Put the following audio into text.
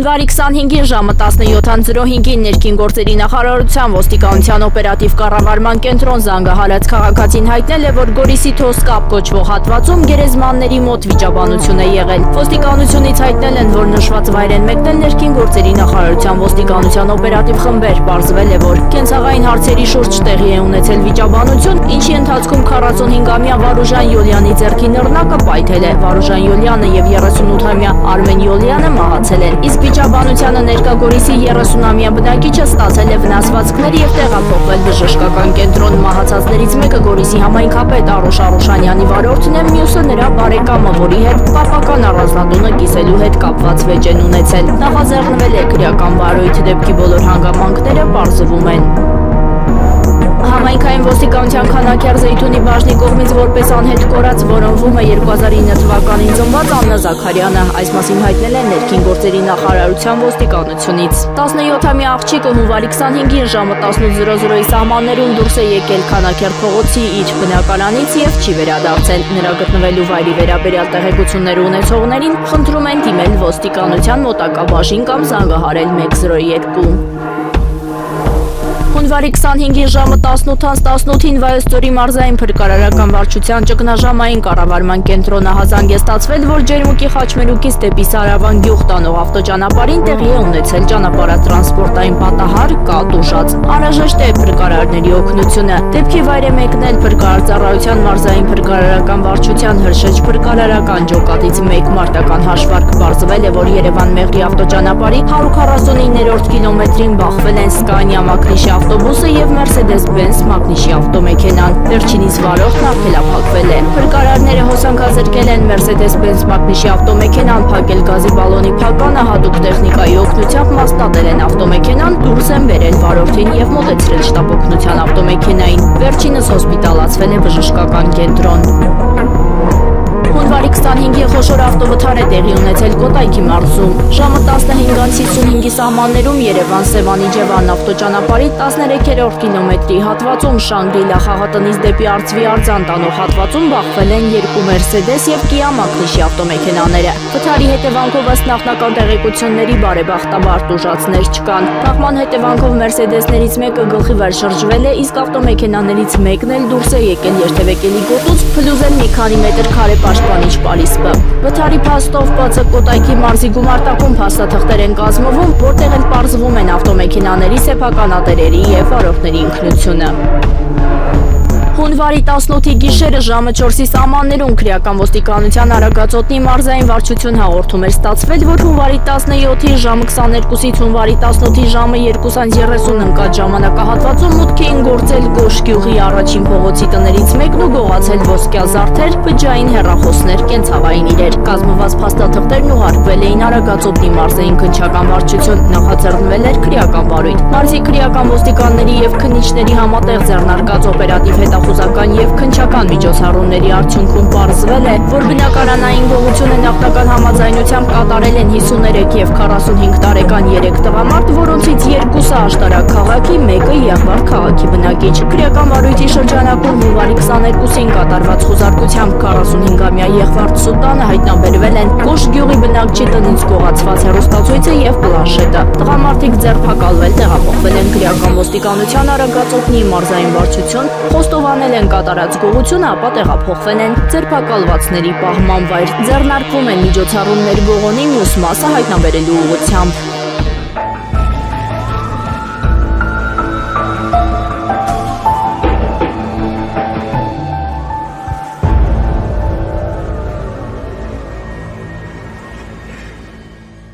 Հունվարի 25-ին ժամը 17:05-ին ներքին գործերի նախարարության ոստիկանության օպերատիվ կառավարման կենտրոն զանգահարած քաղաքացին հայտնել է, որ Գորիսի Թոսկապ կոչվող հատվածում գերեզմանների մոտ վիճաբանություն է եղել։ Ոստիկանությունից հայտնել են, որ նշված վայր են մեկնել ներքին գործերի նախարարության ոստիկանության օպերատիվ խմբեր։ Պարզվել է, որ կենցաղային հարցերի շուրջ տեղի է ունեցել վիճաբանություն, ինչի ընթացքում 45-ամյա Վարուժան Յոլյանի ձեռքի նռնակը պայթել է։ Վարուժան Յոլյանը եւ 38-ամյա Արմեն Յոլյանը մահացել են։ Իսկ վիճաբանությանը ներկա Գորիսի 30-ամյա բնակիչը ստացել է վնասվածքներ եւ տեղափոխվել բժշկական կենտրոն։ Մահացածներից մեկը Գորիսի համայնքապետ Արուշ Արուշանյանի վարորդն է, մյուսը նրա բարեկամը, որի հետ պապական առանձնատունը կիսելու հետ կապված վեճ են ունեցել։ Նախաձեռնվել է քրեական բարոյթ, դեպքի բոլոր հանգամանքները պարզվում են։ Համայնքային ոստիկանության Քանաքյար Զեյթունի բաժնի կողմից որպես անհետ կորած որոնվում է 2009 թվականին ծնված Աննա Զաքարյանը, այս մասին հայտնել է ներքին գործերի նախարարության ոստիկանությունից։ 17-ամյա աղջիկը հունվարի 25-ին ժամը 18:00-ի սահմաններում դուրս է եկել Քանաքյար փողոցի իր բնակարանից եւ չի վերադարձել։ Նրա գտնվելու վայրի վերաբերյալ տեղեկություններ ունեցողներին խնդրում են դիմել ոստիկանության մոտակա բաժին կամ զանգահարել 102։ Հունվարի 25-ին ժամը 18:18-ին Վայոց ձորի մարզային փրկարարական վարչության ճգնաժամային կառավարման կենտրոնը հազանգ է ստացվել, որ Ջերմուկի Խաչմերուկից դեպի Սարավան գյուղ տանող ավտոճանապարհին տեղի է ունեցել ճանապարհատրանսպորտային պատահար, կաթ ուշած։ Անհրաժեշտ է փրկարարների օգնությունը։ Դեպքի վայր է մեկնել փրկարարծառայության մարզային փրկարարական վարչության Հրշեջ փրկարարական ջոկատից 1 մարտական հաշվարկ։ Պարզվել է, որ Երևան-Մեղրի ավտոճանապարհի 149-րդ կիլոմետրին բախվել են Սկանիա Մակնիշի ավտոբուսը եւ Mercedes-Benz Մակնիշի ավտոմեքենան։ Վերջինիս վարորդն արգելափակվել է։ Փրկարարները հոսանքազրկել են Mercedes-Benz Մակնիշի ավտոմեքենան, փակել գազի բալոնի փականը, հատուկ տեխնիկայի օգնությամբ մասնատել են ավտոմեքենան, դուրս են բերել վարորդին եւ մոտեցրել շտապօգնության ավտոմեքենային։ Վերջինս հոսպիտալացվել է բժշկական կենտրոն։ Հունվարի 25-ի խոշոր ավտովթար է տեղի ունեցել Կոտայքի մարզում։ Ժամը 15:55-ի սահմաններում Երևան-Սևանի-Ջևան ավտոճանապարհի 13-րդ կիլոմետրի հատվածում Շանգրիլա խաղատնից դեպի Արծվի-Արձան տանող հատվածում բախվել են 2 Mercedes եւ Kia Մակնիշի ավտոմեքենաները։ Վթարի հետևանքով ըստ նախնական տեղեկությունների բարեբախտաբար տուժածներ չկան։ Բախման հետևանքով Mercedes-ներից մեկը գլխի վեր շրջվել է, իսկ ավտոմեքենաներից մեկն էլ դուրս է եկել երթևեկելի գոտուց, փլուզել մի քանի մետր քարե պաշտպանիչ պալիսպը։ Վթարի փաստով ՊՑ Կոտայքի մարզի գումարտակում փաստաթղթեր են կազմվում, որտեղ էլ պարզվում են ավտոմեքենաների սեփականատերերի եւ վարորդների ինքնությունը։ Հունվարի 18-ի գիշերը ժամը 4-ի սահմաններում քրեական ոստիկանության Արագածոտնի մարզային վարչություն հաղորդում էր ստացվել, որ հունվարի 17-ի ժամը 22-ից հունվարի 18-ի ժամը 2:30 ընկած ժամանակահատվածում մուտք էին գործել Գոշ գյուղի առաջին փողոցի տներից մեկն ու գողացել ոսկյա զարդեր, բջջային հեռախոսներ, կենցաղային իրեր։ Կազմված փաստաթղթերն ուղարկվել էին Արագածոտնի մարզային քննչական վարչություն, նախաձեռնվել էր քրեական բարոյթ։ Մարզի քրեական ոստիկանների եւ քննիչների համատեղ ձեռնարկած օպերատիվ հետախուզական եւ քննչական միջոցառումների արդյունքում պարզվել է, որ բնակարանային գողությունը նախնական համաձայնությամբ կատարել են 53 եւ 45 տարեկան 3 տղամարդ, որոնցից 2-ը աշտարակ քաղաքի, մեկը Եղվար քաղաքի բնակիչ։ Քրեական բարոյթի շրջանակում հունվարի 22-ին կատարված խոզարկությամբ 45-ամյա Եղվարդ Սուտանը հայտնաբերվել են Գոշ գյուղի բնակչի տնից գողացված հեռուստացույցը եւ պլանշետը։ Տղամարդիկ ձերբակալվել, տեղափոխվել են քրեական ոստիկանության Արագածոտնի մարզային վարչություն, խոստովանել են կատարած գողությունը, ապա տեղափոխվել են ձերբակալվածների պահման վայր։ Ձեռնարկվում են միջոցառումներ գողոնի մյուս մասը հայտնաբերելու ուղղությամբ։